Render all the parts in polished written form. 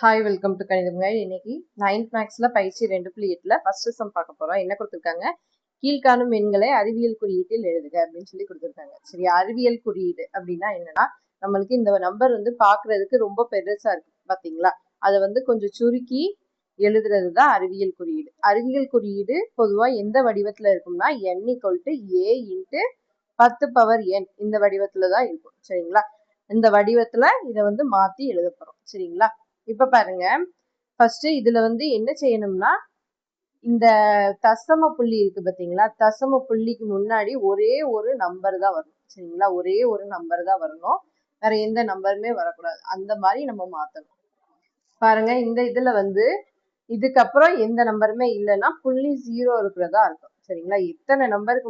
Hi welcome to கணிதம் guide. இன்னைக்கு 9th மேக்ஸ்ல பயிற்சி 2.8ல ஃபர்ஸ்ட் சம் பார்க்க போறோம். என்ன கொடுத்துருக்காங்க, கீழ்காணும் எண்களை அறிவியல் குறியீட்டில் எழுதுக அப்படின்னு சொல்லி கொடுத்துருக்காங்க. சரி, அறிவியல் குறியீடு அப்படின்னா என்னன்னா, நம்மளுக்கு இந்த நம்பர் வந்து பாக்குறதுக்கு ரொம்ப பெருசா இருக்கு பாத்தீங்களா, அதை வந்து கொஞ்சம் சுருக்கி எழுதுறது தான் அறிவியல் குறியீடு. அறிவியல் குறியீடு பொதுவா எந்த வடிவத்துல இருக்கும்னா n = a × 10⁻n இந்த வடிவத்துல தான் இருக்கும். சரிங்களா, இந்த வடிவத்துல இதை வந்து மாத்தி எழுத போறோம். சரிங்களா, இப்ப பாருங்க, ஃபர்ஸ்ட் இதுல வந்து என்ன செய்யணும்னா, இந்த தசம புள்ளி இருக்கு பாத்தீங்களா, தசம புள்ளிக்கு முன்னாடி ஒரே ஒரு நம்பர் தான் வரணும். சரிங்களா, ஒரே ஒரு நம்பர் தான் வரணும், வேற எந்த நம்பருமே வரக்கூடாது. அந்த மாதிரி நம்ம மாத்தணும். பாருங்க, இந்த இதுல வந்து இதுக்கப்புறம் எந்த நம்பருமே இல்லைன்னா புள்ளி 0 இருக்கிறதா இருக்கும். சரிங்களா, எத்தனை நம்பருக்கு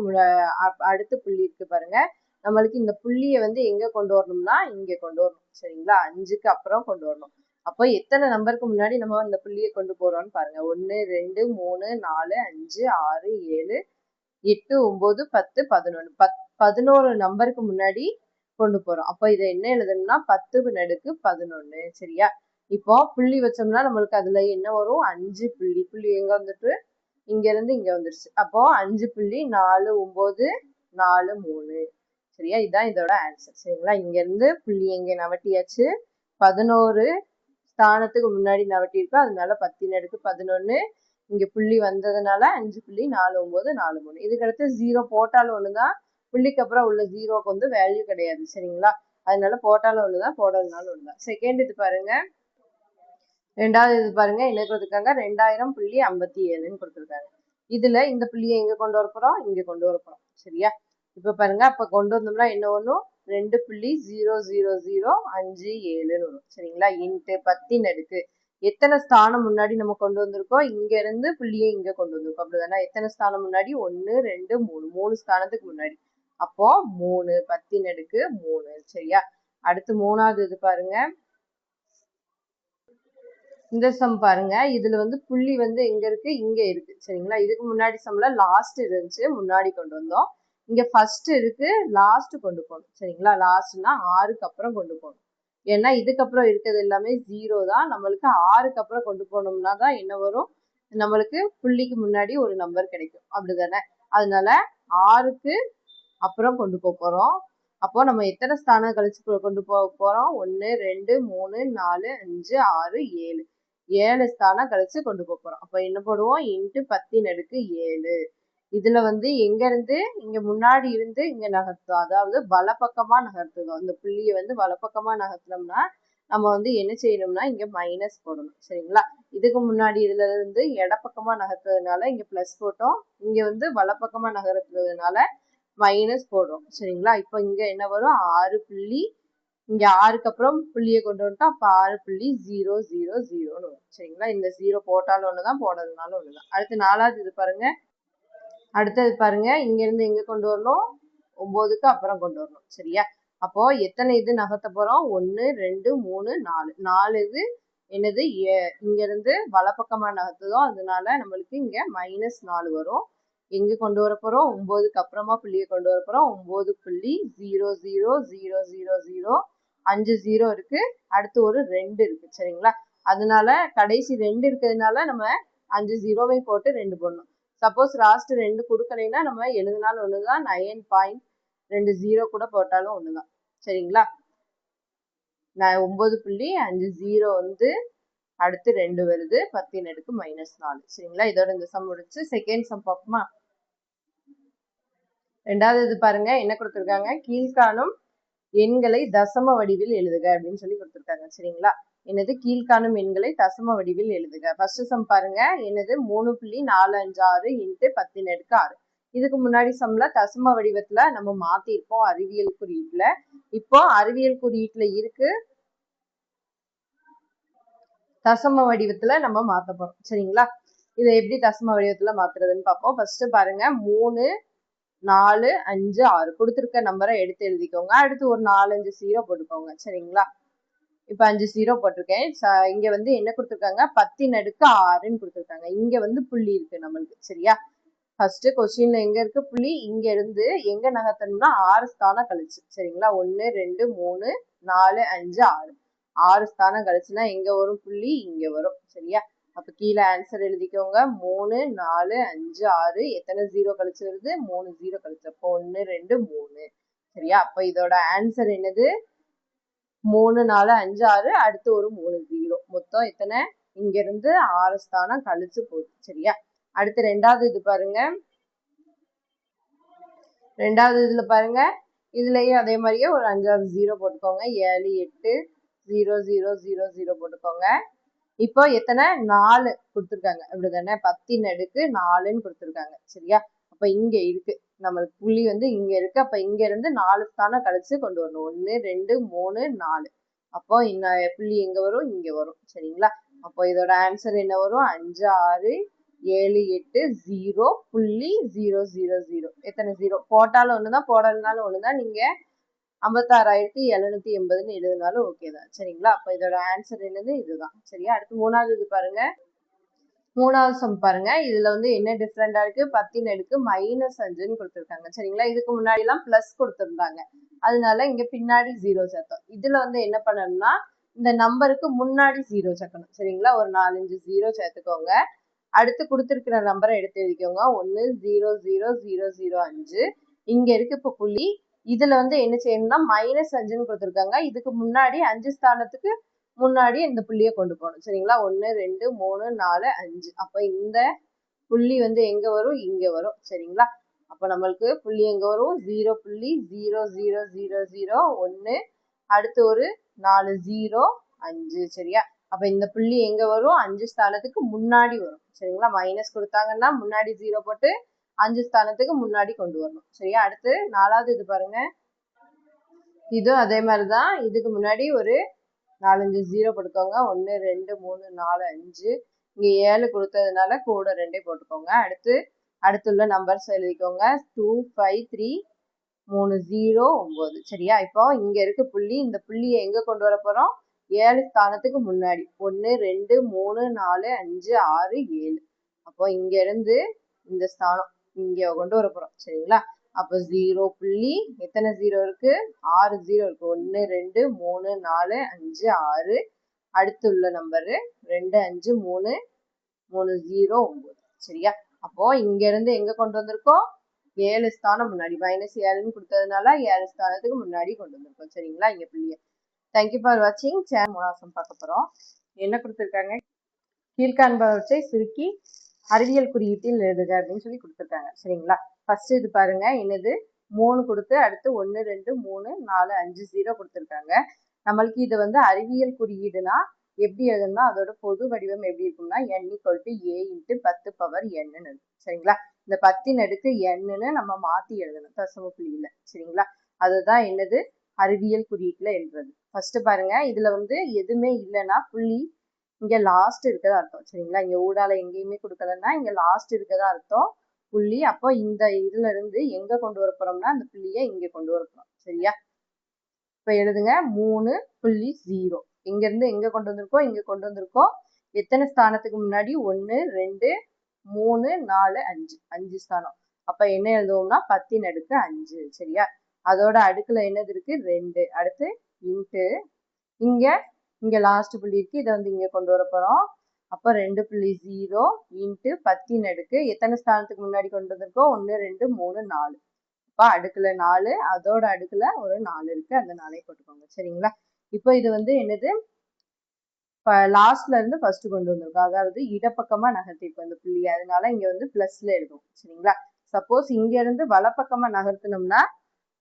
அடுத்த புள்ளி இருக்கு பாருங்க, நம்மளுக்கு இந்த புள்ளியை வந்து எங்க கொண்டு வரணும்னா இங்க கொண்டு வரணும். சரிங்களா, 5க்கு அப்புறம் கொண்டு வரணும். அப்போ எத்தனை நம்பருக்கு முன்னாடி நம்ம இந்த புள்ளியை கொண்டு போறோம்னு பாருங்க. 1 2 3 4 5 6 7 8 9 10 11 11 நம்பருக்கு முன்னாடி கொண்டு போறோம். அப்போ இதை என்ன எழுதணும்னா 10⁻11. சரியா, இப்போ புள்ளி வச்சோம்னா நம்மளுக்கு அதுல என்ன வரும், 5 புள்ளி. புள்ளி எங்க வந்துட்டு இங்க இருந்து இங்க வந்துருச்சு. அப்போ 5.4943. சரியா, இதுதான் இதோட ஆன்சர். சரிங்களா, இங்க இருந்து புள்ளி எங்க நவட்டியாச்சு, 11 ஸ்தானத்துக்கு முன்னாடி நவட்டியிருக்கோம், அதனால 10⁻11. இங்க புள்ளி வந்ததுனால 5.4943. இதுக்கடுத்து 0 போட்டாலும் ஒண்ணுதான், புள்ளிக்கு அப்புறம் உள்ள 0க்கு வந்து வேல்யூ கிடையாது. சரிங்களா, அதனால போட்டாலும் ஒண்ணுதான், போடாதனாலும் ஒண்ணுதான். செகண்ட் இது பாருங்க, ரெண்டாவது இது பாருங்க, என்ன கொடுத்துருக்காங்க, 2000.57ன்னு கொடுத்துருக்காங்க. இதுல இந்த புள்ளியை எங்க கொண்டு வர போறோம், இங்க கொண்டு வர போறோம். சரியா, இப்ப பாருங்க, அப்ப கொண்டு வந்தோம்னா என்ன வரும், 2.00057 வரும். சரிங்களா, இன்ட்டு 10 எத்தனை ஸ்தானம் முன்னாடி நம்ம கொண்டு வந்திருக்கோம், இங்க இருந்து புள்ளியை இங்க கொண்டு வந்திருக்கோம். அப்படிதானே, எத்தனை ஸ்தானம் முன்னாடி, 1 2 3 3 ஸ்தானத்துக்கு முன்னாடி. அப்போ 3 10⁻3. சரியா, அடுத்து மூணாவது இது பாருங்க, இந்த சம் பாருங்க, இதுல வந்து புள்ளி வந்து எங்க இருக்கு, இங்க இருக்கு. சரிங்களா, இதுக்கு முன்னாடி சம்ல லாஸ்ட் இருந்துச்சு, முன்னாடி கொண்டு வந்தோம். இங்க ஃபர்ஸ்ட் இருக்கு, லாஸ்ட் கொண்டு போகணும். சரிங்களா, லாஸ்ட்னா 6க்கு அப்புறம் கொண்டு போகணும். ஏன்னா இதுக்கப்புறம் இருக்கிறது எல்லாமே 0 தான். நம்மளுக்கு 6க்கு அப்புறம் கொண்டு போனோம்னா தான் என்ன வரும், நம்மளுக்கு புள்ளிக்கு முன்னாடி ஒரு நம்பர் கிடைக்கும். அப்படிதானே, அதனால 6க்கு அப்புறம் கொண்டு போறோம். அப்போ நம்ம எத்தனை ஸ்தானம் கழிச்சு கொண்டு போக போறோம், 1 2 3 4 5 6 7 7 ஸ்தானம் கழிச்சு கொண்டு போறோம். அப்ப என்ன போடுவோம், இன்ட்டு 10⁻7. இதுல வந்து எங்க இருந்து இங்க முன்னாடி இருந்து இங்க நகர்த்துவோம், அதாவது வலப்பக்கமா நகர்த்துவோம். இந்த புள்ளியை வந்து வலப்பக்கமா நகர்த்தினோம்னா நம்ம வந்து என்ன செய்யணும்னா இங்க மைனஸ் போடணும். சரிங்களா, இதுக்கு முன்னாடி இதுல இருந்து இடப்பக்கமா நகர்த்துறதுனால இங்க பிளஸ் போட்டோம், இங்க வந்து வலப்பக்கமா நகர்த்துறதுனால மைனஸ் போடுறோம். சரிங்களா, இப்போ இங்க என்ன வரும், 6 புள்ளி, இங்க 6க்கு அப்புறம் புள்ளியை கொண்டு வந்துட்டோம், அப்ப 6.000 வரும். சரிங்களா, இந்த 0 போட்டாலும் ஒண்ணுதான், போடாதனாலும் ஒண்ணுதான். அடுத்து நாலாவது இது பாருங்க, அடுத்தது பாருங்க, இங்க இருந்து எங்க கொண்டு வரணும், 9க்கு அப்புறம் கொண்டு வரணும். சரியா, அப்போ எத்தனை இது நகர்த்த போறோம், 1 2 3 4 4 இது என்னது, இங்க இருந்து வலப்பக்கமா நகர்த்துதோ, அதனால நம்மளுக்கு இங்க -4 வரும். எங்க கொண்டு வர போறோம், 9க்கு அப்புறமா புள்ளியை கொண்டு வர போறோம். 9.00000 5 0 இருக்கு, அடுத்து ஒரு 2 இருக்கு. சரிங்களா, அதனால கடைசி 2 இருக்கிறதுனால நம்ம 5 0வையும் போட்டு 2 போடணும். சப்போஸ் லாஸ்ட் 2 கொடுக்கலைன்னா நம்ம எழுதினாலும் ஒண்ணுதான், 9.20 கூட போட்டாலும் ஒண்ணுதான். சரிங்களா, 9.50 வந்து அடுத்து 2 வருது, 10⁻4. சரிங்களா, இதோட இந்த சம் முடிச்சு. செகண்ட் சம் பார்ப்போமா. ரெண்டாவது இது பாருங்க, என்ன கொடுத்துருக்காங்க, கீழ்காணும் எண்களை தசம வடிவில் எழுதுக அப்படின்னு சொல்லி கொடுத்துருக்காங்க. சரிங்களா, என்னது, கீழ்காணும் எண்களை தசம வடிவில் எழுதுக. ஃபர்ஸ்ட் சம் பாருங்க, என்னது 3.456 × 10⁻6. இதுக்கு முன்னாடி சம்ல தசம வடிவத்துல நம்ம மாத்திருக்கோம் அறிவியல் குறியீட்டுல. இப்போ அறிவியல் குறியீட்டுல இருக்கு, தசம வடிவத்துல நம்ம மாத்த போறோம். சரிங்களா, இதை எப்படி தசம வடிவத்துல மாத்துறதுன்னு பார்ப்போம். ஃபர்ஸ்ட் பாருங்க, 3 4 5 6 கொடுத்துருக்க நம்பரை எடுத்து எழுதிக்கோங்க. அடுத்து ஒரு 4 5 0 போட்டுக்கோங்க. சரிங்களா, இப்ப 5 0 போட்டிருக்கேன். இங்க வந்து என்ன கொடுத்துருக்காங்க, 10⁻6ன்னு கொடுத்துருக்காங்க. இங்க வந்து புள்ளி இருக்கு நம்மளுக்கு. சரியா, ஃபர்ஸ்ட் கொஸ்டின்ல எங்க இருக்கு புள்ளி, இங்க இருந்து எங்க நகர்த்தணும்னா 6 ஸ்தானம் கழிச்சு. சரிங்களா, 1 2 3 4 5 6 6 ஸ்தானம் கழிச்சுன்னா எங்க வரும் புள்ளி இங்க வரும். சரியா? அப்ப கீழே ஆன்சர் எழுதிக்கோங்க. 3 4 5 6 எத்தனை 0 கழிச்சு வருது? 3 0 கழிச்சு. அப்போ 1 2 3. சரியா? அப்ப இதோட ஆன்சர் என்னது? 3 4 5 6 அடுத்து ஒரு 3 0. மொத்தம் எத்தனை? இங்க இருந்து 6 ஸ்தானம் கழிச்சு போகுது. சரியா? அடுத்து ரெண்டாவது இது பாருங்க. ரெண்டாவது இதுல பாருங்க, இதுலயும் அதே மாதிரியே ஒரு 5 0 போட்டுக்கோங்க. 7 8 0 0 0 0 போட்டுக்கோங்க. இப்போ எத்தனை? 4 கொடுத்துருக்காங்க. அப்படிதானே? 10 அடுக்கு 4ன்னு கொடுத்துருக்காங்க. சரியா? அப்ப இங்க இருக்கு நம்மளுக்கு புள்ளி வந்து இங்க இருக்கு. அப்ப இங்க இருந்து 4 ஸ்தானம் கழிச்சு கொண்டு வரணும். 1 2 3 4. அப்போ இந்த புள்ளி எங்க வரும்? இங்க வரும். சரிங்களா? அப்போ இதோட ஆன்சர் என்ன வரும்? 5 6 7 8 0.000. எத்தனை 0 போட்டாலும் ஒண்ணுதான், போடலனாலும் ஒண்ணுதான். நீங்க 56,780ன்னு எழுதினாலும் ஓகே தான். சரிங்களா? அப்ப இதோட ஆன்சர் என்னது? இதுதான். சரியா? அடுத்து மூணாவது இது பாருங்க. மூணாவது சம் பாருங்க. இதுல வந்து என்ன டிஃப்ரெண்டா இருக்கு? 10 அடுக்கு -5ன்னு கொடுத்துருக்காங்க. சரிங்களா? இதுக்கு முன்னாடி எல்லாம் பிளஸ் கொடுத்துருந்தாங்க. அதனால இங்க பின்னாடி 0 சேர்த்தோம். இதுல வந்து என்ன பண்ணணும்னா இந்த நம்பருக்கு முன்னாடி 0 சேர்க்கணும். சரிங்களா? ஒரு 4 5 0 சேர்த்துக்கோங்க. அடுத்து கொடுத்துருக்கிற நம்பரை எடுத்து எழுதிக்கோங்க. 1 0 0 0 0 5. இங்க இருக்கு இப்ப புள்ளி. இதுல வந்து என்ன செய்யணும்னா -5ன்னு கொடுத்துருக்காங்க. இதுக்கு முன்னாடி 5 ஸ்தானத்துக்கு முன்னாடி இந்த புள்ளியை கொண்டு போகணும். சரிங்களா? 1 2 3 4 5. அப்ப இந்த புள்ளி வந்து எங்க வரும்? இங்க வரும். சரிங்களா? அப்ப நம்மளுக்கு புள்ளி எங்க வரும்? 0.000001. அடுத்து ஒரு 4 0 5. சரியா? அப்ப இந்த புள்ளி எங்க வரும்? 5 ஸ்தானத்துக்கு முன்னாடி வரும். சரிங்களா? மைனஸ் கொடுத்தாங்கன்னா முன்னாடி 0 போட்டு 5 ஸ்தானத்துக்கு முன்னாடி கொண்டு வரணும். சரியா? அடுத்து நாலாவது இது பாருங்க. இதுவும் அதே மாதிரிதான். இதுக்கு முன்னாடி ஒரு 4 5 0 போட்டுக்கோங்க. 1 2 3 4 5. இங்க 7 கொடுத்ததுனால கூட 2 போட்டுக்கோங்க. அடுத்துள்ள நம்பர்ஸ் எழுதிக்கோங்க. 2 5 3 3 0 9. சரியா? இப்போ இங்க இருக்க புள்ளி, இந்த புள்ளியை எங்க கொண்டு வர போறோம்? 7 ஸ்தானத்துக்கு முன்னாடி. 1 2 3 4 5 6 7. அப்போ இங்க இருந்து இந்த ஸ்தானம் இங்க கொண்டு வர போறோம். சரிங்களா? அப்போ 0 புள்ளி எத்தனை 0 இருக்கு? 6 0 இருக்கு. 1 2 3 4 5 6. அடுத்து உள்ள நம்பரு 2 5 3 3 0 9. சரியா? அப்போ இங்க இருந்து எங்க கொண்டு வந்திருக்கோம்? 7 ஸ்தானம் முன்னாடி. -7ன்னு கொடுத்ததுனால 7 ஸ்தானத்துக்கு முன்னாடி கொண்டு வந்திருக்கோம். சரிங்களா? இங்க புள்ளிய. தேங்க்யூ ஃபார் வாட்சிங். சேனல் மூணாவது பார்க்க போறோம். என்ன கொடுத்துருக்காங்க? கீழ்காண்பவற்றை சுருக்கி அறிவியல் குறியீட்டில் எழுதுக அப்படின்னு சொல்லி கொடுத்துருக்காங்க. சரிங்களா? ஃபர்ஸ்ட் இது பாருங்க. என்னது? 3 கொடுத்து அடுத்து 1 2 3 4 5 0 கொடுத்துருக்காங்க. நம்மளுக்கு இது வந்து அறிவியல் குறியீடுனா எப்படி எழுதணும்னா அதோட பொது வடிவம் எப்படி இருக்கும்னா n = a × 10 பவர் n. சரிங்களா? இந்த 10 அடுக்கு nன்னு நம்ம மாத்தி எழுதணும் தசம புள்ளியில. சரிங்களா? அதுதான் என்னது? அறிவியல் குறியீட்டுல எழுதுறது. ஃபர்ஸ்ட் பாருங்க. இதுல வந்து எதுவுமே இல்லைன்னா புள்ளி இங்க லாஸ்ட் இருக்கதா அர்த்தம். சரிங்களா? இங்க ஊடால எங்கேயுமே கொடுக்கலன்னா இங்க லாஸ்ட் இருக்கதா அர்த்தம் புள்ளி. அப்போ இந்த இதுல இருந்து எங்க கொண்டு வர போறோம்னா அந்த புள்ளியை இங்க கொண்டு வர போறோம். சரியா? இப்ப எழுதுங்க. 3.0. இங்க இருந்து எங்க கொண்டு வந்திருக்கோம்? இங்க கொண்டு வந்திருக்கோம். எத்தனை ஸ்தானத்துக்கு முன்னாடி? 1 2 3 4 5. 5 ஸ்தானம். அப்ப என்ன எழுதுவோம்னா 10 அடுக்கு 5. சரியா? அதோட அடுக்குல என்னது இருக்கு? 2. அடுத்து இன்ட்டு இங்க லாஸ்ட் புள்ளி இருக்கு. இதை வந்து இங்க கொண்டு வர போறோம். அப்ப 2.0 இன்ட்டு 10 அடுக்கு எத்தனை ஸ்தானத்துக்கு முன்னாடி கொண்டு வந்திருக்கோம்? 1 2 3 4. அப்ப அடுக்குல 4. அதோட அடுக்குல ஒரு 4 இருக்கு. அந்த 4ஐ போட்டுக்கோங்க. சரிங்களா? இப்போ இது வந்து என்னது? லாஸ்ட்ல இருந்து ஃபர்ஸ்ட் கொண்டு வந்திருக்கோம். அதாவது இடப்பக்கமா நகர்த்திருக்கோம் இந்த புள்ளி. அதனால இங்க வந்து பிளஸ்ல எழுதும். சரிங்களா? சப்போஸ் இங்க இருந்து வலப்பக்கமா நகர்த்தினோம்னா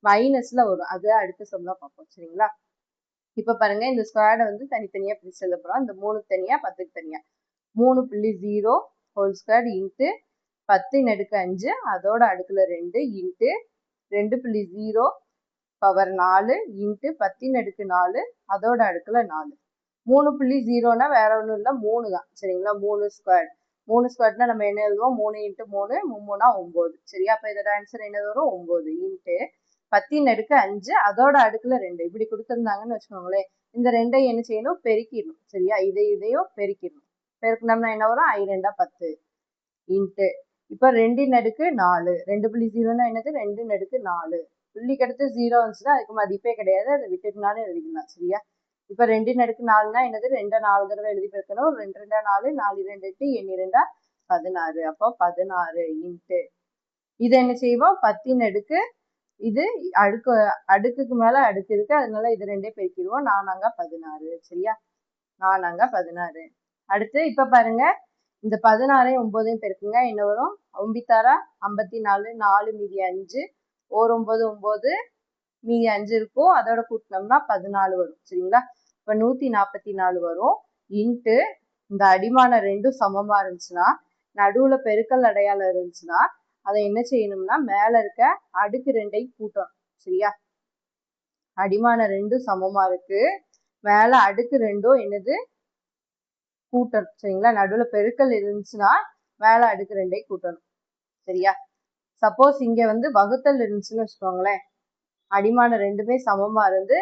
மைனஸ்ல வரும். அது அடுத்த சம்ல பார்ப்போம். சரிங்களா? இப்ப பாருங்க. இந்த ஸ்கொயர்டை வந்து தனித்தனியா பிரிச்சு எழுத போறோம். இந்த 3க்கு தனியா 10க்கு தனியா. 3.0 ஹோல் ஸ்கொயர் இன்ட்டு 10 அடுக்கு 5 அதோட அடுக்குல 2 இன்ட்டு 2.0 பவர் 4 இன்ட்டு 10 அடுக்கு 4 அதோட அடுக்குல 4. 3.0னா வேற ஒன்றும் இல்லை, 3 தான். சரிங்களா? 3 ஸ்கொயர். 3 ஸ்கொயர்னா நம்ம என்ன எழுதுவோம்? 3 இன்ட்டு 3 3 9. சரியா? அப்ப இதோட ஆன்சர் என்னது வரும்? 9 இன்ட்டு 10 அடுக்கு 5 அதோட அடுக்குல 2. இப்படி கொடுத்துருந்தாங்கன்னு வச்சுக்கோங்களேன். இந்த 2ஐ என்ன செய்யணும்? பெருக்கிடணும். சரியா? இதையும் பெருக்கிடணும். பெருக்கினோம்னா என்ன வரும்? 2 10 இன்ட்டு இப்ப 2 அடுக்கு 4. 2.0னா என்னது? 2 அடுக்கு 4. புள்ளிக்கு அடுத்து 0 வந்துச்சுன்னா அதுக்கு மதிப்பே கிடையாது. அதை விட்டுட்டுனாலும் எழுதிக்கலாம். சரியா? இப்ப 2 அடுக்கு 4னா என்னது 2 4 தடவை எழுதி பெருக்கணும். 2 2 4 4 2 8 எண்ணி 2 16. அப்போ 16 இன்ட்டு இது என்ன செய்வோம் 10 அடுக்கு இது அடுக்குக்கு மேல அடுக்கு இருக்கு, அதனால இது 2 பெருக்கிடுவோம். 4 16. சரியா, 4 16. அடுத்து இப்ப பாருங்க இந்த 16 9 பெருக்குங்க என்ன வரும் 9 54 4 மீதி 5 ஒரு 9 9 மீதி 5 இருக்கும், அதோட கூட்டினோம்னா 14 வரும். சரிங்களா, இப்ப 144 வரும். இன்ட்டு இந்த அடிமான ரெண்டும் சமமா இருந்துச்சுன்னா நடுவுல பெருக்கல் அடையாளம் இருந்துச்சுன்னா அதை என்ன செய்யணும்னா மேல இருக்க அடுக்கு 2ஐ கூட்டணும். சரியா, அடிமான ரெண்டும் சமமா இருக்கு, மேல அடுக்கு 2ம் என்னது கூட்டணும். சரிங்களா, நடுவுல பெருக்கல் இருந்துச்சுன்னா மேல அடுக்கு 2ஐ கூட்டணும். சரியா, சப்போஸ் இங்க வந்து வகுத்தல் இருந்துச்சுன்னு வச்சுக்கோங்களேன், அடிமான ரெண்டுமே சமமா இருந்து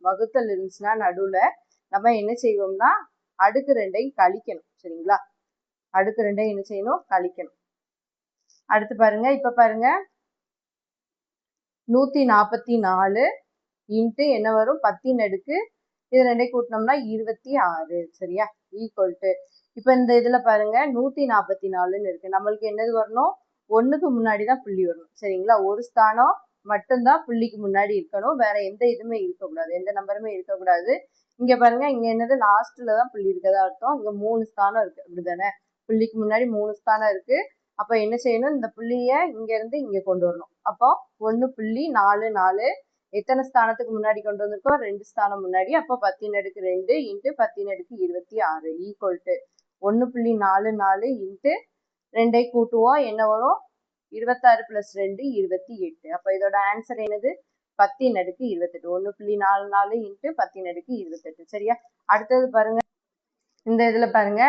வகுத்தல் இருந்துச்சுன்னா நடுவுல நம்ம என்ன செய்வோம்னா அடுக்கு 2ஐ கழிக்கணும். சரிங்களா, அடுக்கு 2ஐ என்ன செய்யணும் கழிக்கணும். அடுத்து பாருங்க, இப்ப பாருங்க 144 இன்ட்டு என்ன வரும் 10 அடுக்கு இது 2ஐ கூட்டினோம்னா 26. சரியா, ஈக்குவல் டு இப்ப இந்த இதுல பாருங்க 144ன்னு இருக்கு, நம்மளுக்கு என்னது வரணும் 1க்கு முன்னாடி தான் புள்ளி வரணும். சரிங்களா, ஒரு ஸ்தானம் மட்டும்தான் புள்ளிக்கு முன்னாடி இருக்கணும், வேற எந்த இதுவுமே இருக்கக்கூடாது, எந்த நம்பருமே இருக்கக்கூடாது. இங்க பாருங்க இங்க என்னது லாஸ்ட்ல தான் புள்ளி இருக்கதா அர்த்தம், இங்க 3 ஸ்தானம் இருக்கு அப்படிதானே, புள்ளிக்கு முன்னாடி 3 ஸ்தானம் இருக்கு. அப்ப என்ன செய்யணும் இந்த புள்ளிய இங்க இருந்து இங்க கொண்டு வரணும். அப்போ 1.44 எத்தனை ஸ்தானத்துக்கு முன்னாடி கொண்டு வந்திருக்கோம் 2 ஸ்தானம் முன்னாடி. அப்போ 10 அடுக்கு 2 இன்ட்டு 10 அடுக்கு 26 ஈக்குவல் டு 1.44 இன்ட்டு 2ஐ கூட்டுவோம் என்ன வரும் 26 + 2 28. அப்ப இதோட ஆன்சர் என்னது 10 அடுக்கு 28. 1.44 இன்ட்டு 10 அடுக்கு 28. சரியா, அடுத்தது பாருங்க இந்த இதுல பாருங்க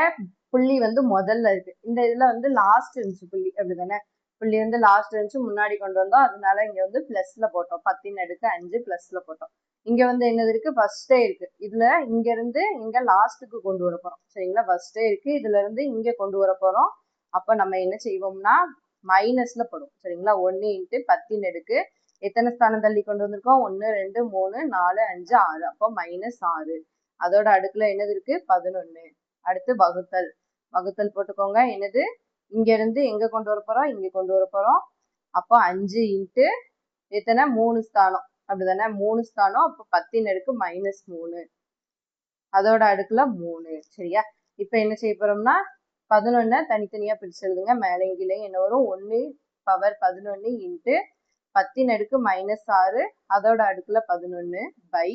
புள்ளி வந்து முதல்ல இருக்கு, இந்த இதுல வந்து லாஸ்ட் இருந்துச்சு புள்ளி அப்படிதானே, புள்ளி வந்து லாஸ்ட் இருந்துச்சு முன்னாடி கொண்டு வந்தோம், அதனால இங்க வந்து பிளஸ்ல போட்டோம் 10 அடுக்கு 5 பிளஸ்ல போட்டோம். இங்க வந்து என்னது இருக்கு ஃபர்ஸ்டே இருக்கு, இதுல இங்க இருந்து இங்க லாஸ்ட்டுக்கு கொண்டு வர போறோம். சரிங்களா, ஃபர்ஸ்டே இருக்கு, இதுல இருந்து இங்க கொண்டு வர போறோம். அப்ப நம்ம என்ன செய்வோம்னா மைனஸ்ல போடும். சரிங்களா, 1 இன்ட்டு 10 அடுக்கு எத்தனை ஸ்தானம் தள்ளி கொண்டு வந்திருக்கோம் 1 2 3 4 5 6, அப்போ -6. அதோட அடுக்குல என்னது இருக்கு 11. அடுத்து வகுத்தல் போட்டுக்கோங்க, என்னது இங்க இருந்து எங்க கொண்டு வர போறோம் இங்க கொண்டு வர போறோம். அப்போ 5 இன்ட்டு எத்தனை 3 ஸ்தானம் அப்படிதானே, 3 ஸ்தானம், அப்போ 10 அடுக்கு -3 அதோட அடுக்குல 3. சரியா, இப்ப என்ன செய்ய போறோம்னா 11 தனித்தனியா பிரிச்சு எழுதுங்க, மேலே கீழே என்ன வரும் 1 பவர் 11 இன்ட்டு 10 அடுக்கு -6 அதோட அடுக்குல 11 பை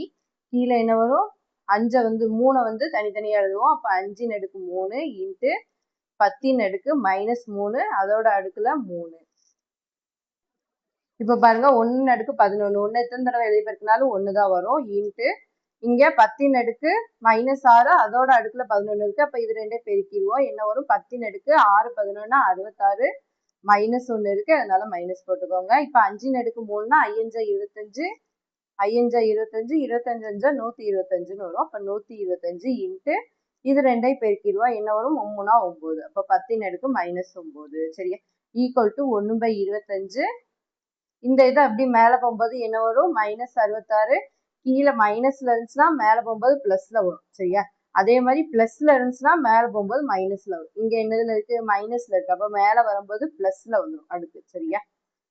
கீழே என்ன வரும் 5 வந்து 3 வந்து தனித்தனியா எழுதுவோம். அப்ப 5 அடுக்கு 3 இன்ட்டு 10 அடுக்கு -3 அதோட அடுக்குல 3. இப்ப பாருங்க 1 அடுக்கு 11 1 எத்தனை தடவை எழுதி பெருக்கினாலும் 1 தான் வரும். இன்ட்டு இங்க 10 அடுக்கு -6 அதோட அடுக்குல 11 இருக்கு, அப்ப இது 2 பெருக்கிடுவோம் என்ன வரும் 10 அடுக்கு 6 11 66 -1 இருக்கு, அதனால மைனஸ் போட்டுக்கோங்க. இப்ப 5 அடுக்கு 3னா 5 25 5 25 25 125ன்னு வரும். அப்ப 125 இன்ட்டு இது 2ஐ பெருக்கிடுவோம் என்ன வரும் 3 9, அப்ப 10 அடுக்கு -9. சரியா, ஈக்குவல் டு 1/25. இந்த இது அப்படி மேல போகும்போது என்ன வரும் -66, கீழே மைனஸ்ல இருந்துச்சுன்னா மேல போகும்போது பிளஸ்ல வரும். சரியா, அதே மாதிரி பிளஸ்ல இருந்துச்சுன்னா மேல போகும்போது மைனஸ்ல வரும். இங்க என்னதுல இருக்கு மைனஸ்ல இருக்கு, அப்ப மேல வரும்போது பிளஸ்ல வந்துடும் அடுக்கு. சரியா,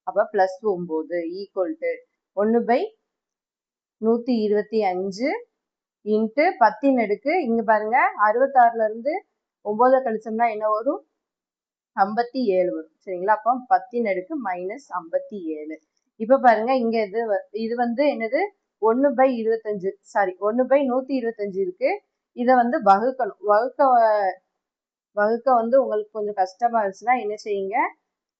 அப்ப +9 ஈக்குவல் டு 1/125 இன்ட்டு 10 அடுக்கு இங்க பாருங்க 66ல இருந்து 9 கழிச்சோம்னா என்ன வரும் 57 வரும். சரிங்களா, அப்போ 10 அடுக்கு -57. இப்ப பாருங்க இங்க இது வந்து என்னது 1/25 சாரி 1/125 இருக்கு, இத வந்து வகுக்கணும். வகுக்க வந்து உங்களுக்கு கொஞ்சம் கஷ்டமா இருந்துச்சுன்னா என்ன செய்யுங்க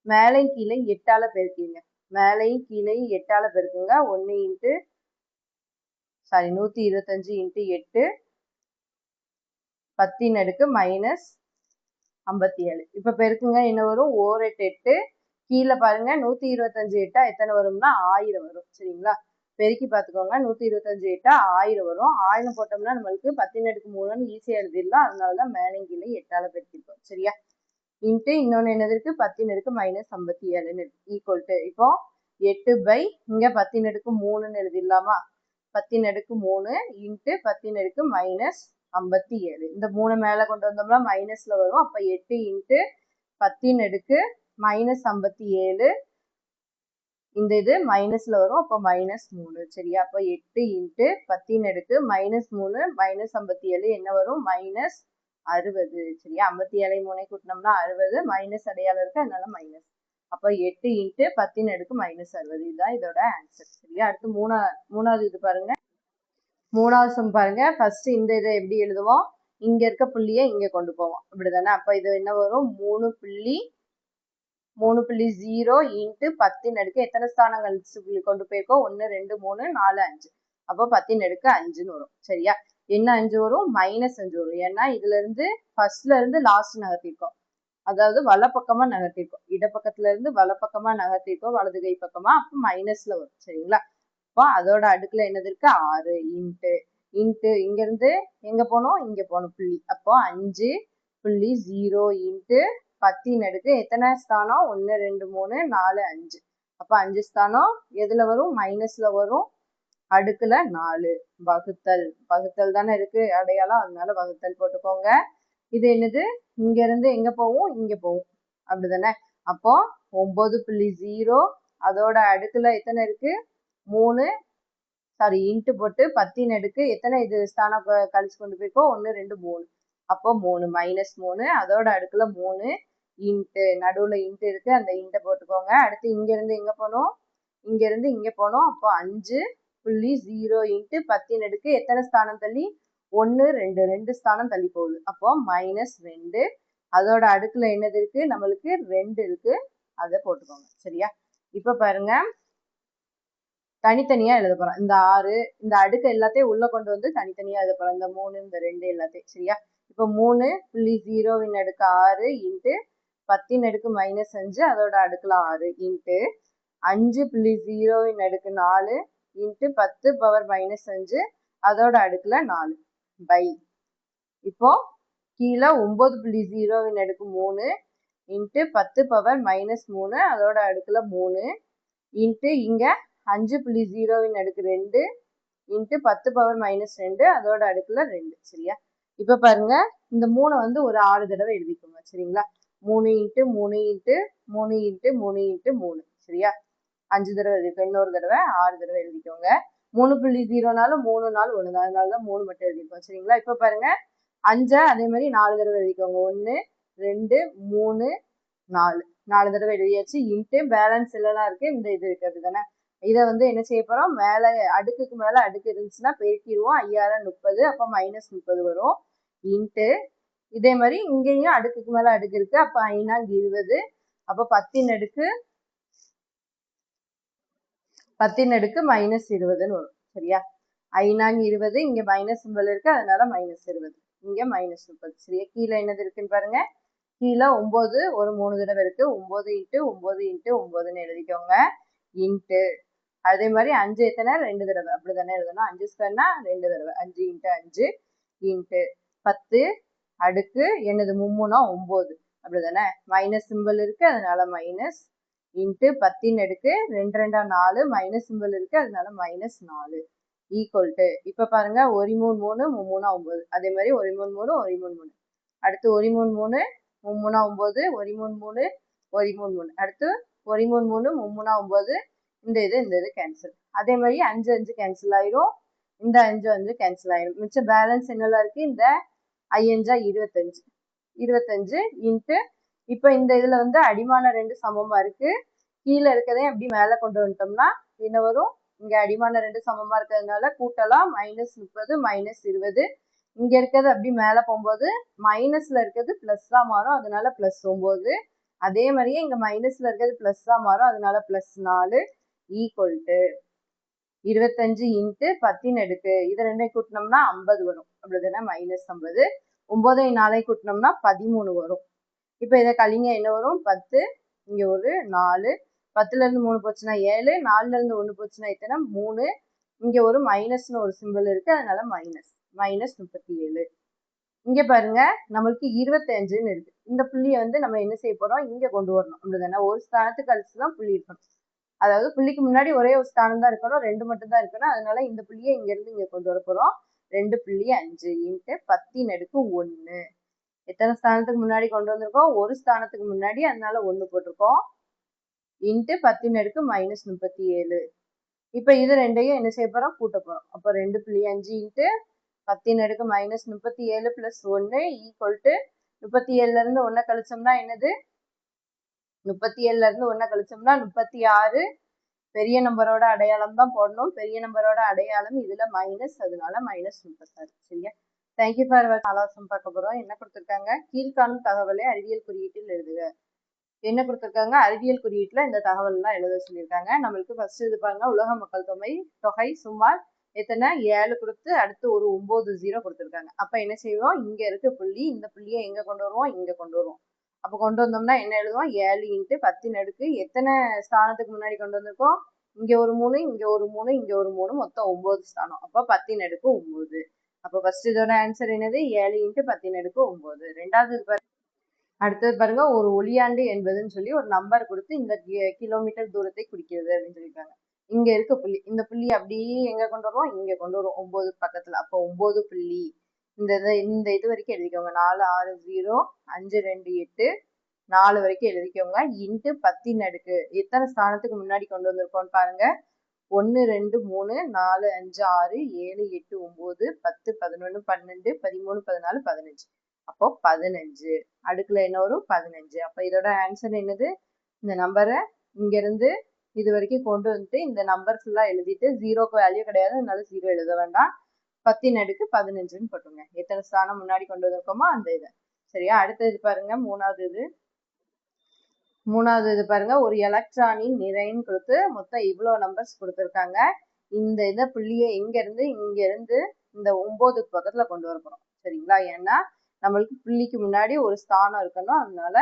மேலையும் கீழே 8ஆல பெருக்கிங்க, மேலையும் கீழே 8ஆல பெருக்குங்க. 1 இன்ட்டு சாரி 125 இன்ட்டு 8 10 அடுக்கு -57. இப்ப பெருக்குங்க என்ன வரும் 1 8 8, கீழே பாருங்க 125 8 எத்தனை வரும்னா 1000 வரும். சரிங்களா, பெருக்கி பார்த்துக்கோங்க 125 8 1000 வரும். 1000 போட்டோம்னா நம்மளுக்கு 10 அடுக்கு 3ன்னு ஈஸியா எழுதிடலாம், அதனாலதான் மேலையும் கீழே 8ஆல பெருக்கிருக்கோம். சரியா, இன்ட்டு இன்னொன்னு என்னது இருக்கு 10 அடுக்கு -57 ஈக்குவல் டு இப்போ 8 பை இங்க 10 அடுக்கு 3ன்னு எழுதிடலாமா, 10 அடுக்கு 3 இன்ட்டு 10 அடுக்கு -57. இந்த 3 மேல கொண்டு வந்தோம்னா மைனஸ்ல வரும். அப்ப 8 இன்ட்டு 10 அடுக்கு -57. இந்த இது மைனஸ்ல வரும். அப்ப -3. சரியா? அப்ப 8 இன்ட்டு 10 அடுக்கு -3 -57 என்ன வரும்? -60. சரியா? 57 3 கூட்டினோம்னா 60, மைனஸ் அடையாளம் இருக்கு, அதனால மைனஸ். அப்ப 8 இன்ட்டு 10 அடுக்கு -60. இதுதான் இதோட ஆன்சர். சரியா? அடுத்து மூணாவது இது பாருங்க. மூணாவது சம் பாருங்க. ஃபர்ஸ்ட் இந்த இதை எப்படி எழுதுவோம்? இங்க இருக்க புள்ளியை இங்க கொண்டு போவோம், அப்படிதானே? அப்ப இது என்ன வரும்? 3.0 இன்ட்டு 10 அடுக்கு எத்தனை ஸ்தானங்கள் கொண்டு போயிருக்கோம்? 1 2 3 4 5. அப்போ 10 அடுக்கு 5ன்னு வரும். சரியா? என்ன 5 வரும்? -5 வரும். ஏன்னா இதுல இருந்து ஃபர்ஸ்ட்ல இருந்து லாஸ்ட் நகர்த்திருக்கோம், அதாவது வலப்பக்கமா நகர்த்திருக்கோம். இடப்பக்கத்துல இருந்து வலப்பக்கமா நகர்த்திருக்கோம், வலது கை பக்கமா. அப்போ மைனஸ்ல வரும். சரிங்களா? அப்போ அதோட அடுக்குல என்னது இருக்கு? 6 இன்ட்டு இங்க இருந்து எங்க போனோம்? இங்க போனோம் புள்ளி. அப்போ 5.0 இன்ட்டு 10 அடுக்கு எத்தனை ஸ்தானம்? 1 2 3 4 5. அப்ப 5 ஸ்தானம் எதுல வரும்? மைனஸ்ல வரும். அடுக்குல 4. வகுத்தல் தானே இருக்கு அடையாளம், அதனால வகுத்தல் போட்டுக்கோங்க. இது என்னது? இங்க இருந்து எங்க போவோம்? இங்க போவோம், அப்படிதானே? அப்போ 9.0 அதோட அடுக்குல எத்தனை இருக்கு? 3. சாரி, இன்ட்டு போட்டு 10 அடுக்கு எத்தனை இது ஸ்தானம் கழிச்சு கொண்டு போயிருக்கோம்? 1 2 3. அப்போ 3 -3 அதோட அடுக்குல 3 இன்ட்டு நடுவுல இன்ட்டு இருக்கு, அந்த இன்ட்டை போட்டுக்கோங்க. அடுத்து இங்க இருந்து எங்க போனோம்? இங்க இருந்து இங்க போனோம். அப்போ 5.0 இன்ட்டு 10 அடுக்கு எத்தனை ஸ்தானம் தள்ளி? 1 2 ஸ்தானம் தள்ளி போகுது. அப்போ -2 அதோட அடுக்குல என்னது இருக்கு? நம்மளுக்கு 2 இருக்கு, அதை போட்டுக்கோங்க. சரியா? இப்ப பாருங்க, தனித்தனியா எழுத போறோம். இந்த 6 இந்த அடுக்கு எல்லாத்தையும் உள்ள கொண்டு வந்து தனித்தனியா எழுத போறோம். இந்த 3 இந்த 2 எல்லாத்தையும். சரியா? இப்ப 3.0 அடுக்கு 6 இன்ட்டு 10 அடுக்கு -5 அதோட அடுக்குல 6 இன்ட்டு 5.0 அடுக்கு 4 இன்ட்டு 10 பவர் -5 அதோட அடுக்குல 4 பை. இப்போ கீழே 9.0 அடுக்கு 3 இன்ட்டு 10 பவர் -3 அதோட அடுக்குல 3 இன்ட்டு இங்க 5.0 அடுக்கு 2 இன்ட்டு 10 பவர் -2 அதோட அடுக்குல 2. சரியா? இப்ப பாருங்க, இந்த 3 வந்து ஒரு 6 தடவை எழுதிக்கோங்க. சரிங்களா? 3 இன்ட்டு 3 இன்ட்டு 3 இன்ட்டு 3 இன்ட்டு 3. சரியா? 5 தடவை எழுதிக்கோங்க. இன்னொரு தடவை 6 தடவை எழுதிக்கோங்க. 3.0னாலும் 3 நாள் 1 தான், அதனாலதான் 3 மட்டும் எழுதிருக்கோம். சரிங்களா? இப்ப பாருங்க, 5 அதே மாதிரி 4 தடவை எழுதிக்கோங்க. 1 2 3 4 தடவை எழுதியாச்சு. இன்ட்டு பேலன்ஸ் எல்லாம் இருக்கு, இந்த இது இருக்கு, அப்படிதானே? இதை வந்து என்ன செய்ய போறோம்? மேல அடுக்குக்கு மேல அடுக்கு இருந்துச்சுன்னா பெருக்கிடுவோம். 5 30, அப்ப -30 வரும். இன்ட்டு இதே மாதிரி இங்கேயும் அடுக்குக்கு மேல அடுக்கு இருக்கு, அப்ப 5 20. அப்ப 10 அடுக்கு -20ன்னு வரும். சரியா? 5 20, இங்க மைனஸ் சிம்பல் இருக்கு, அதனால -20, இங்க -30. சரியா? கீழே என்னது இருக்குன்னு பாருங்க. கீழே 9 ஒரு 3 தடவை இருக்கு, 9 இன்ட்டு 9 இன்ட்டு 9ன்னு எழுதிக்கோங்க. இன்ட்டு அதே மாதிரி 5 எத்தனை? 2 தடவை, அப்படிதானே எழுதணும். 5 ஸ்கொயர்னா 2 தடவை, 5 இன்ட்டு 5 இன்ட்டு 10 அடுக்கு என்னது? 3 9, அப்படிதானே? மைனஸ் சிம்பிள் இருக்கு, அதனால மைனஸ். இன்ட்டு 10 அடுக்கு 2 2 4, மைனஸ் சிம்பிள் இருக்கு, அதனால -4 ஈக்குவல் டு. இப்ப பாருங்க, 1 3 3 3 9, அதே மாதிரி 1 3 3 1 3 3. அடுத்து 1 3 3 3 9, 1 3 3 1 3 3. அடுத்து 1 3 3 3 9. இந்த இது கேன்சல். அதே மாதிரி 5 5 கேன்சல் ஆயிரும், இந்த 5 5 கேன்சல் ஆயிரும். மிச்சம் பேலன்ஸ் என்னெல்லாம் இருக்கு? இந்த 5 25 இன்ட்டு இப்ப இந்த இதுல வந்து அடிமான 2 சமமா இருக்கு. கீழே இருக்கதே அப்படி மேல கொண்டு வந்துட்டோம்னா என்ன வரும்? இங்க அடிமான 2 சமமா இருக்கிறதுனால கூட்டலாம். -30 -20. இங்க இருக்கிறது அப்படி மேல போகும்போது மைனஸ்ல இருக்கிறது பிளஸ்ஸா மாறும், அதனால +9. அதே மாதிரியே இங்க மைனஸ்ல இருக்கிறது பிளஸ்ஸா மாறும், அதனால +4 ஈக்குவல் டு 25 இன்ட்டு 10 அடுக்கு இது 2 கூட்டினோம்னா 50 வரும், அப்படிதானே? -50. 9 4 கூட்டினோம்னா 13 வரும். இப்ப இதை கழிங்க, என்ன வரும்? 10, இங்க ஒரு 4, 10ல இருந்து 3 போச்சுன்னா 7, 4ல இருந்து 1 போச்சுன்னா எத்தனை? 3. இங்க ஒரு மைனஸ்னு ஒரு சிம்பிள் இருக்கு, அதனால -37. இங்க பாருங்க, நம்மளுக்கு 25ன்னு இருக்கு. இந்த புள்ளியை வந்து நம்ம என்ன செய்ய போறோம்? இங்க கொண்டு வரணும், அப்படிதானே? ஒரு ஸ்தானத்துக்கு கழிச்சுதான் புள்ளி இருக்கணும். அதாவது புள்ளிக்கு முன்னாடி ஒரே ஒரு ஸ்தானம் தான் இருக்கணும், 2 மட்டும் தான் இருக்கணும். அதனால இந்த புள்ளியை இங்க இருந்து இங்க கொண்டு வர போறோம். 2.5 இன்ட்டு 10⁻1. எத்தனை ஸ்தானத்துக்கு முன்னாடி கொண்டு வந்திருக்கோம்? ஒரு ஸ்தானத்துக்கு முன்னாடி, அதனால 1 போட்டிருக்கோம். இன்ட்டு 10⁻−37. இப்ப இது ரெண்டையும் என்ன செய்ய போறோம்? கூட்ட போறோம். அப்போ 2.5 இன்ட்டு 10⁻−37 பிளஸ் 1 ஈக்குவல் டு 37ல இருந்து 1 கழிச்சோம்னா என்னது? 37ல இருந்து 1 கழிச்சோம்னா 36. பெரிய நம்பரோட அடையாளம் தான் போடணும். பெரிய நம்பரோட அடையாளம் இதுல மைனஸ், அதனால -36. சரியா? தேங்க்யூ ஃபார் ஆலோசனை பார்க்க போறோம். என்ன கொடுத்துருக்காங்க? கீழ்காணும் தகவலை அறிவியல் குறியீட்டில் எழுதுக. என்ன கொடுத்துருக்காங்க? அறிவியல் குறியீட்டுல இந்த தகவல் எல்லாம் எழுத சொல்லியிருக்காங்க. நம்மளுக்கு ஃபர்ஸ்ட் இது பாருங்க, உலக மக்கள் தொகை சுமார் எத்தனை? 7 கொடுத்து அடுத்து ஒரு 9 0 கொடுத்துருக்காங்க. அப்ப என்ன செய்வோம்? இங்க இருக்க புள்ளி, இந்த புள்ளியை எங்க கொண்டு வருவோம்? இங்க கொண்டு வருவோம். அப்ப கொண்டு வந்தோம்னா என்ன எழுதுவோம்? 7 இன்ட்டு 10 எத்தனை ஸ்தானத்துக்கு முன்னாடி கொண்டு வந்திருக்கோம்? இங்க ஒரு 3, இங்க ஒரு 3, இங்க ஒரு 3, மொத்தம் 9 ஸ்தானம். அப்ப 10⁻9. அப்ப ஃபர்ஸ்ட் இதோட ஆன்சர் என்னது? 7 இன்ட்டு 10⁻9. ரெண்டாவது அடுத்தது பாருங்க, ஒரு ஒளியாண்டு என்பதுன்னு சொல்லி ஒரு நம்பர் கொடுத்து இந்த கிலோமீட்டர் தூரத்தை குறிக்கிறது அப்படின்னு சொல்லியிருக்காங்க. இங்க இருக்க புள்ளி, இந்த புள்ளி அப்படியே எங்க கொண்டு வருவோம்? இங்க கொண்டு வருவோம், 9 பக்கத்துல. அப்போ 9 புள்ளி இந்த இது வரைக்கும் எழுதிக்கோங்க. 4 6 0 5 2 8 4 வரைக்கும் எழுதிக்கோங்க. இன்ட்டு 10 எத்தனை ஸ்தானத்துக்கு முன்னாடி கொண்டு வந்திருக்கோம்னு பாருங்க. 1 2 3 4 5 6 7 8 9 10 11 12 13 14 15. அப்போ 15. அடுக்குல என்ன வரும்? 15. அப்ப இதோட ஆன்சர் என்னது? இந்த நம்பரை இங்க இருந்து இது வரைக்கும் கொண்டு வந்துட்டு இந்த நம்பர் ஃபுல்லா எழுதிட்டு, 0க்கு வேல்யூ கிடையாது, அதனால 0 எழுத வேண்டாம். 10⁻15ன்னு போட்டுங்க. எத்தனை ஸ்தானம் முன்னாடி கொண்டு வந்திருக்கோமோ அந்த இதை. சரியா? அடுத்தது பாருங்க, மூணாவது இது பாருங்க, ஒரு எலக்ட்ரானின் நிறைன்னு கொடுத்து மொத்தம் இவ்வளோ நம்பர்ஸ் கொடுத்துருக்காங்க. இந்த இதை புள்ளியை இங்க இருந்து இந்த 9க்கு பக்கத்துல கொண்டு வர போறோம். சரிங்களா? ஏன்னா நம்மளுக்கு புள்ளிக்கு முன்னாடி ஒரு ஸ்தானம் இருக்கணும், அதனால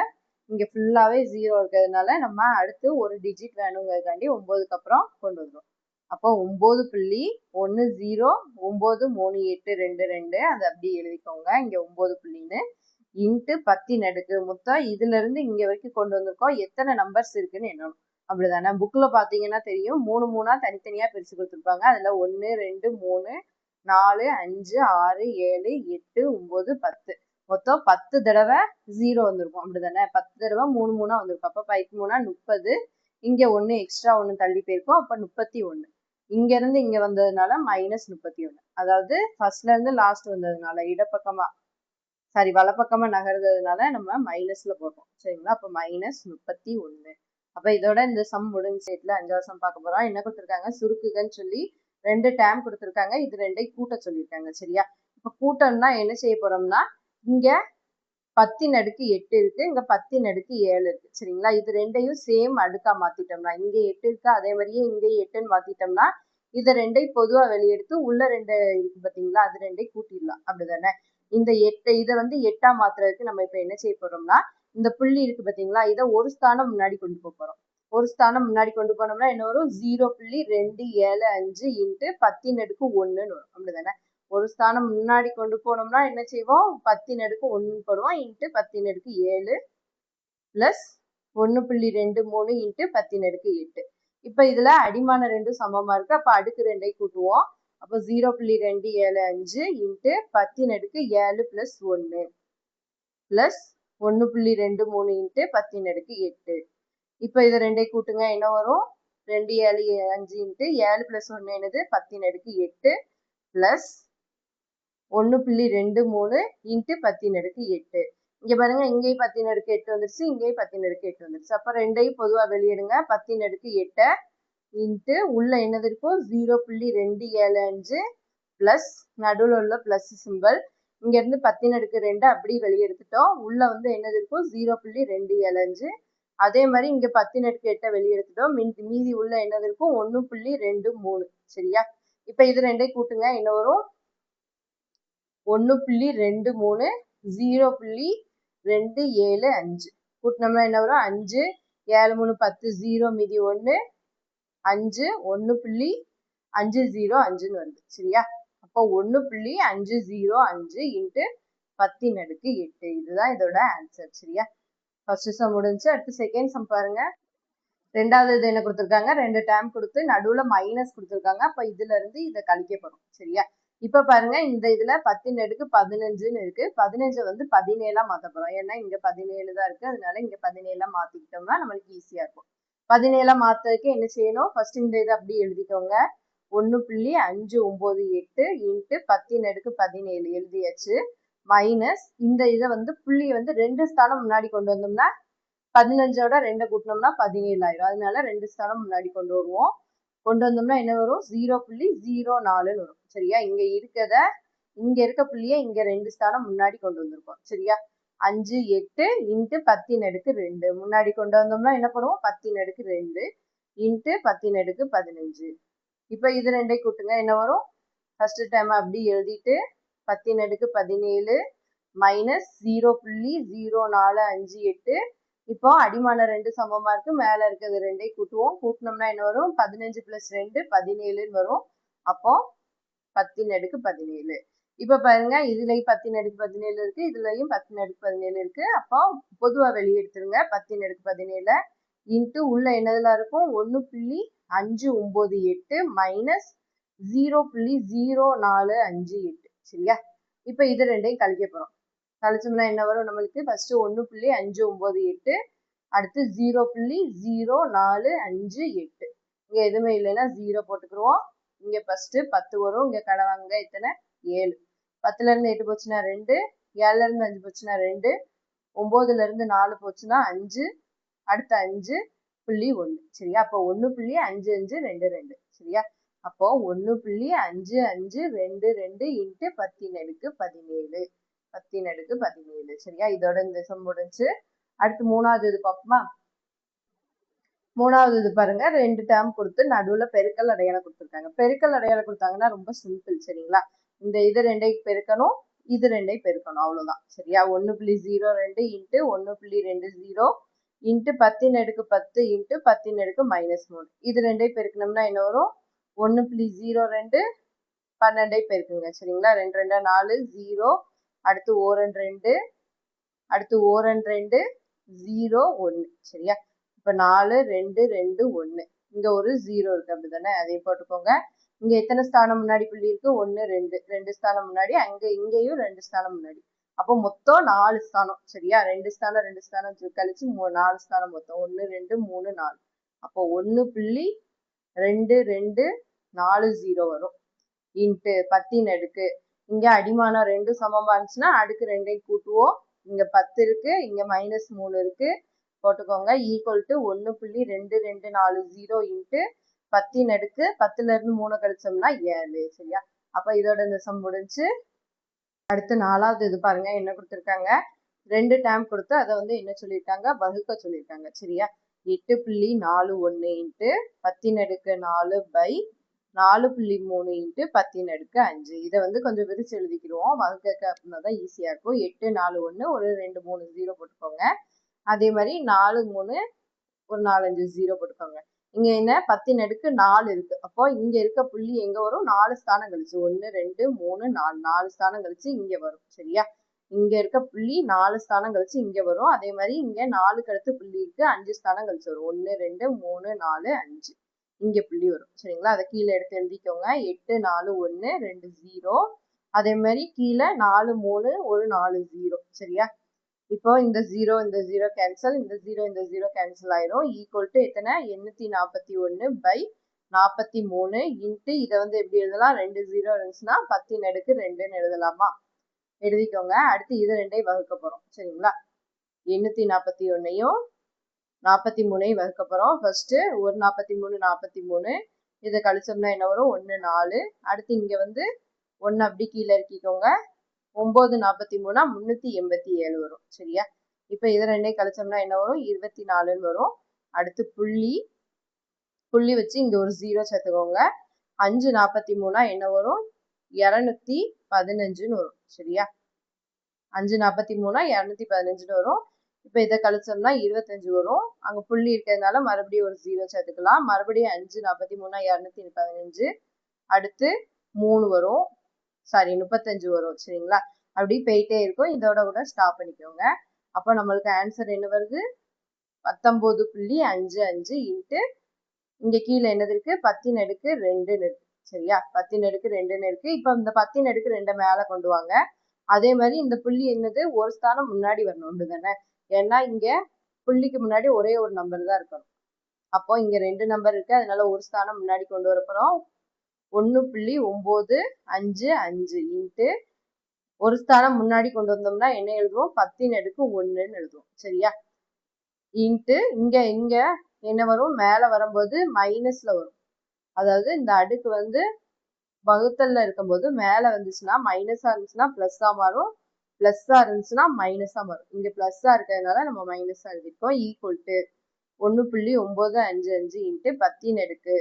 இங்க ஃபுல்லாவே 0 இருக்கிறதுனால நம்ம அடுத்து ஒரு டிஜிட் வேணுங்கிறதுக்காண்டி 9க்கு அப்புறம் கொண்டு வந்துடும். அப்போ 9.10 93822 அதை அப்படியே எழுதிக்கோங்க. இங்க 9 புள்ளின்னு இன்ட்டு 10 மொத்தம் இதுல இருந்து இங்க வரைக்கும் கொண்டு வந்திருக்கோம். எத்தனை நம்பர்ஸ் இருக்குன்னு எண்ணணும். அப்படிதானே? புக்ல பாத்தீங்கன்னா தெரியும், 3 3 தனித்தனியா பிரிச்சு கொடுத்துருப்பாங்க. அதுல 1 2 3 4 5 6 7 8 9 10 மொத்தம் 10 தடவை 0 வந்திருக்கும். அப்படிதானே? 10 தடவை 3 3 வந்திருக்கும். அப்ப 5 3 30. இங்க 1 எக்ஸ்ட்ரா 1 தள்ளி போயிருக்கும். அப்ப 31. இங்க இருந்து இங்க வந்ததுனால -31. அதாவது ஃபர்ஸ்ட்ல இருந்து லாஸ்ட் வந்ததுனால இடப்பக்கமா வலப்பக்கமா நகர்றதுனால நம்ம மைனஸ்ல போடுறோம். சரிங்களா? அப்ப -31. அப்ப இதோட இந்த சம் முடிஞ்ச செட்ல 5வது சம் பார்க்க போறோம். என்ன கொடுத்துருக்காங்க? சுருக்குகன்னு சொல்லி 2 டேம் கொடுத்துருக்காங்க. இது 2ஐயும் கூட்ட சொல்லியிருக்காங்க. சரியா? இப்ப கூட்டம்னா என்ன செய்ய போறோம்னா, இங்க 10⁻8 இருக்கு, இங்க 10⁻7 இருக்கு. சரிங்களா? இது 2ஐயும் சேம் அடுக்கா மாத்திட்டோம்னா, இங்க 8 இருக்கு, அதே மாதிரியே இங்க 8ன்னு மாத்திட்டோம்னா, இதை 2ஐயும் பொதுவா வெளியெடுத்து உள்ள 2 இருக்கு பாத்தீங்களா, அது 2ஐயும் கூட்டிடலாம். அப்படிதானே? இந்த 8 இதை 8ஆ மாத்துறதுக்கு நம்ம இப்ப என்ன செய்ய போறோம்னா, இந்த புள்ளி இருக்கு பாத்தீங்களா, இதை ஒரு ஸ்தானம் முன்னாடி கொண்டு போறோம். ஒரு ஸ்தானம் முன்னாடி கொண்டு போனோம்னா என்ன வரும்? 0.275 இன்ட்டு 10⁻1 வரும். அப்படிதானே? ஒரு ஸ்தானம் முன்னாடி கொண்டு போனோம்னா என்ன செய்வோம்? 10⁻1 போடுவோம் இன்ட்டு 10⁻7 பிளஸ் 1.23 இன்ட்டு 10⁻8. இப்ப இதுல அடிமான 2 சமமா இருக்கு. அப்ப அடுக்கு 2ஐ கூட்டுவோம். அப்போ 0.275 இன்ட்டு 10⁻7 பிளஸ் 1 பிளஸ் 1.23 இன்ட்டு 10⁻8. இப்ப இதை 2ஐ கூட்டுங்க. என்ன வரும்? 2 7 5 இன்ட்டு 7 பிளஸ் 1 என்னது? 10⁻8 பிளஸ் 1.23 இன்ட்டு 10⁻8. இங்க பாருங்க, இங்கேயும் 10⁻8 வந்துருச்சு, இங்கேயும் 10⁻8 வந்துருச்சு. அப்ப 2ஐயும் பொதுவா வெளியிடுங்க. 10⁻8 இன்ட்டு உள்ள என்னது இருக்கும்? 0.275 பிளஸ் நடுவில் உள்ள பிளஸ் சிம்பிள். இங்க இருந்து 10⁻2 அப்படி வெளியே எடுத்துட்டோம். உள்ள என்னது இருக்கும்? 0.275. அதே மாதிரி இங்க 10⁻8 வெளியே எடுத்துட்டோம். மீதி உள்ள என்னது இருக்கும்? 1.23. சரியா? இப்ப இது 2ஐயும் கூட்டுங்க. என்ன வரும்? 1.23 0.275 கூட்டினோம்னா என்ன வரும்? 5 7 3 10 0 மீதி 1 5 1.505 வருது. சரியா? அப்போ 1.505 இன்ட்டு 10⁻8. இதுதான் இதோட ஆன்சர். சரியா? ஃபர்ஸ்ட் சம் முடிஞ்சு. அடுத்து செகண்ட் சம் பாருங்க. ரெண்டாவது இது என்ன கொடுத்துருக்காங்க, 2 டேர்ம் கொடுத்து நடுவுல மைனஸ் கொடுத்துருக்காங்க. அப்ப இதுல இருந்து இதை கழிக்க போறோம். சரியா? இப்ப பாருங்க, இந்த இதுல 10^15ன்னு இருக்கு. 15 வந்து 17ஆ மாத்த போறோம். ஏன்னா இங்க 17 தான் இருக்கு. அதனால இங்க 17ஆ மாத்திக்கிட்டோம்னா நம்மளுக்கு ஈஸியா இருக்கும். 17ஆ மாத்துறதுக்கு என்ன செய்யணும், ஃபர்ஸ்ட் இந்த இதை அப்படி எழுதிக்கோங்க. 1.598 இன்ட்டு 10^17 எழுதியாச்சு. மைனஸ் இந்த இதை வந்து புள்ளியை வந்து 2 ஸ்தானம் முன்னாடி கொண்டு வந்தோம்னா 15ஓட 2 கூட்டினோம்னா 17 ஆயிரும். அதனால 2 ஸ்தானம் முன்னாடி கொண்டு வருவோம். கொண்டு வந்தோம்னா என்ன வரும், 0.04ன்னு வரும். சரியா? இங்க இருக்க புள்ளிய இங்க 2 ஸ்தானம் முன்னாடி கொண்டு வந்திருக்கோம். சரியா? 5 8 இன்ட்டு 10^2 முன்னாடி கொண்டு வந்தோம்னா என்ன பண்ணுவோம், 10^2 இன்ட்டு 10^15. இப்ப இது ரெண்டையும் கூட்டுங்க, என்ன வரும், ஃபர்ஸ்ட் டைம் அப்படி எழுதிட்டு 10^17 மைனஸ் 0.0458. இப்போ அடிமான 2 சமமா இருக்கு, மேல இருக்கிறது 2ஐயும் கூட்டுவோம். கூட்டினோம்னா என்ன வரும், 15 + 2 17ன்னு வரும். அப்போ 10^17. இப்ப பாருங்க, இதுலயும் 10^17 இருக்கு, இதுலயும் 10^17 இருக்கு. அப்போ பொதுவா வெளியே எடுத்துருங்க. 10^17 இன்ட்டு உள்ள என்னதுல இருக்கும், 1.598 மைனஸ் 0.0458. சரியா? இப்ப இது ரெண்டையும் கழிக்க போறோம். கழிச்சோம்னா என்ன வரும் நம்மளுக்கு, ஃபர்ஸ்ட் 1.598 அடுத்து 0.0458. இங்க எதுவுமே இல்லைன்னா 0 போட்டுக்கிடுவோம். இங்க ஃபர்ஸ்ட் 10 வரும், இங்க கடவாங்க எத்தனை 7. 10ல இருந்து 8 போச்சுன்னா 2, 7ல இருந்து 5 போச்சுன்னா 2, 9ல இருந்து 4 போச்சுன்னா 5, அடுத்து 5.1. சரியா? அப்போ 1.5522. சரியா? அப்போ 1.5522 இன்ட்டு 10^17 10^17. சரியா? இதோட இந்த சம் முடிஞ்சு. அடுத்து மூணாவது இது பார்ப்போமா? மூணாவது இது பாருங்க, 2 டேர்ம் கொடுத்து நடுவுல பெருக்கல் அடையாளம் கொடுத்துருக்காங்க. பெருக்கல் அடையாளம் கொடுத்தாங்கன்னா ரொம்ப சிம்பிள். சரிங்களா? இந்த இது 2ஐயும் பெருக்கணும், இது 2ஐயும் பெருக்கணும், அவ்வளவுதான். சரியா? 1.02 இன்ட்டு 1.20 இன்ட்டு 10^10 இன்ட்டு 10^-3. இது 2ஐயும் பெருக்கணும்னா என்ன வரும், 1.02 12ஐயும் பெருக்குங்க. சரிங்களா? 2 2 4 0, அடுத்து 2 அடுத்து 2 0 1. சரியா? இப்ப 4 2 2 1. இங்க ஒரு 0 இருக்கு, அப்படிதானே? அதையும் போட்டுக்கோங்க. இங்க எத்தனை ஸ்தானம் முன்னாடி புள்ளி இருக்கு, 1 2 ஸ்தானம் முன்னாடி, இங்கேயும் 2 ஸ்தானம் முன்னாடி. அப்போ மொத்தம் 4 ஸ்தானம். சரியா? 2 ஸ்தானம் கழிச்சு 4 ஸ்தானம் மொத்தம் 1 2 3 4. அப்போ 1.2240 வரும். இன்ட்டு 10^, இங்க அடிமானம் 2 சமமா இருந்துச்சுன்னா அடுக்கு 2ஐயும் கூட்டுவோம். இங்க 10 இருக்கு, இங்க -3 இருக்கு, போட்டுக்கோங்க. ஈக்குவல் டு 1.2240 இன்ட்டு 10^, 10ல இருந்து 3 கழிச்சோம்னா 7. சரியா? அப்ப இதோட இந்த சம் முடிஞ்சு. அடுத்து நாலாவது இது பாருங்க, என்ன கொடுத்துருக்காங்க, 2 டேர்ம் கொடுத்து அதை வந்து என்ன சொல்லியிருக்காங்க, வகுக்க சொல்லியிருக்காங்க. சரியா? 8.41 இன்ட்டு 10^4/4.3 இன்ட்டு 10^5. இதை வந்து கொஞ்சம் விரிச்சு எழுதிக்கிடுவோம், வகுக்க அப்படின்னா தான் ஈஸியா இருக்கும். 841 ஒரு 2 3 0 போட்டுக்கோங்க. அதே மாதிரி 4 3 ஒரு 4 5 0 போட்டுக்கோங்க. இங்க என்ன 10^4 இருக்கு. அப்போ இங்க இருக்க புள்ளி எங்க வரும், 4 ஸ்தானம் கழிச்சு 1 2 3 4 4 ஸ்தானம் கழிச்சு இங்க வரும். சரியா? இங்க இருக்க புள்ளி 4 ஸ்தானம் கழிச்சு இங்க வரும். அதே மாதிரி இங்க 4க்கு அடுத்து புள்ளி இருக்கு, 5 ஸ்தானம் கழிச்சு வரும். 1 2 3 4 5 இங்க புள்ளி வரும். சரிங்களா? அதை கீழே எடுத்து எழுதிக்கோங்க. 8 4 1 2 0. அதே மாதிரி கீழே 4 3 ஒரு 4 0. சரியா? இப்போ இந்த 0 கேன்சல், இந்த 0 கேன்சல் ஆயிரும். ஈக்குவல் டு எத்தனை, 841/43 இன்ட்டு இதை வந்து எப்படி எழுதலாம், 2 0 இருந்துச்சுன்னா 10^2ன்னு எழுதலாமா? எழுதிக்கோங்க. அடுத்து இது 2ஐயும் வகுக்க போறோம். சரிங்களா? 841ஐயும் 43ஐயும் வகுக்க போறோம். ஃபர்ஸ்ட் ஒரு 43 43, இதை கழிச்சோம்னா என்ன வரும், 1 4. அடுத்து இங்க வந்து 1 அப்படி கீழே இறக்கிக்கோங்க. 9 43 387 வரும். சரியா? இப்ப இதை 2ஐயும் கழிச்சோம்னா என்ன வரும், 24ன்னு வரும். அடுத்து புள்ளி வச்சு இங்க ஒரு 0 சேர்த்துக்கோங்க. 5 43 என்ன வரும், 215ன்னு வரும். சரியா? 5 43 215ன்னு வரும். இப்ப இதை கழிச்சோம்னா 25 வரும். அங்க புள்ளி இருக்கிறதுனால மறுபடியும் ஒரு 0 சேர்த்துக்கலாம். மறுபடியும் 5 43 215. அடுத்து 3 வரும், சாரி 35 வரும். சரிங்களா? அப்படி போயிட்டே இருக்கும். இதோட கூட ஸ்டாப் பண்ணிக்கோங்க. அப்போ நம்மளுக்கு ஆன்சர் என்ன வருது, 19.55 இன்ட்டு இங்க கீழே என்னது இருக்கு 10^2 இருக்கு. சரியா? 10^2 இருக்கு. இப்ப இந்த 10^2 மேல கொண்டு வாங்க. அதே மாதிரி இந்த புள்ளி என்னது ஒரு ஸ்தானம் முன்னாடி வரணும் அப்படிதானே? ஏன்னா இங்க புள்ளிக்கு முன்னாடி ஒரே ஒரு நம்பர் தான் இருக்கணும். அப்போ இங்க 2 நம்பர் இருக்கு, அதனால ஒரு ஸ்தானம் முன்னாடி கொண்டு வர போறோம். 1.955 இன்ட்டு ஒரு ஸ்தானம் முன்னாடி கொண்டு வந்தோம்னா என்ன எழுதுவோம்? 10^1 எழுதுவோம். சரியா? இன்ட்டு இங்க இங்க என்ன வரும்? மேல வரும்போது மைனஸ்ல வரும். அதாவது இந்த அடுக்கு வந்து வகுத்தல்ல இருக்கும்போது மேல வந்துச்சுன்னா மைனஸா இருந்துச்சுன்னா பிளஸ்ஸா மாறும், பிளஸ்ஸா இருந்துச்சுன்னா மைனஸா மாறும். இங்க பிளஸ்ஸா இருக்கிறதுனால நம்ம மைனஸா எழுதிருக்கோம். Equal to 1.955 into 10^2.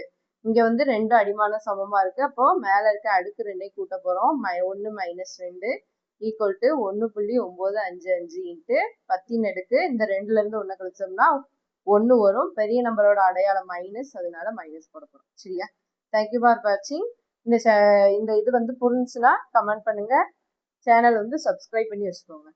இங்க வந்து 2 அடிமானம் சமமா இருக்கு. அப்போ மேல இருக்க அடுக்கு 2ஐ கூட்ட போறோம். 1 மைனஸ் 2 ஈக்குவல் டு 1.955 இன்ட்டு 10^2. இந்த 2ல இருந்து 1 கழிச்சோம்னா 1 வரும். பெரிய நம்பரோட அடையாளம் மைனஸ், அதனால மைனஸ் போட போறோம். சரியா? தேங்க்யூ ஃபார் வாட்சிங். இந்த இது வந்து புரிஞ்சுச்சுன்னா கமெண்ட் பண்ணுங்க. சேனல் வந்து சப்ஸ்கிரைப் பண்ணி வச்சுக்கோங்க.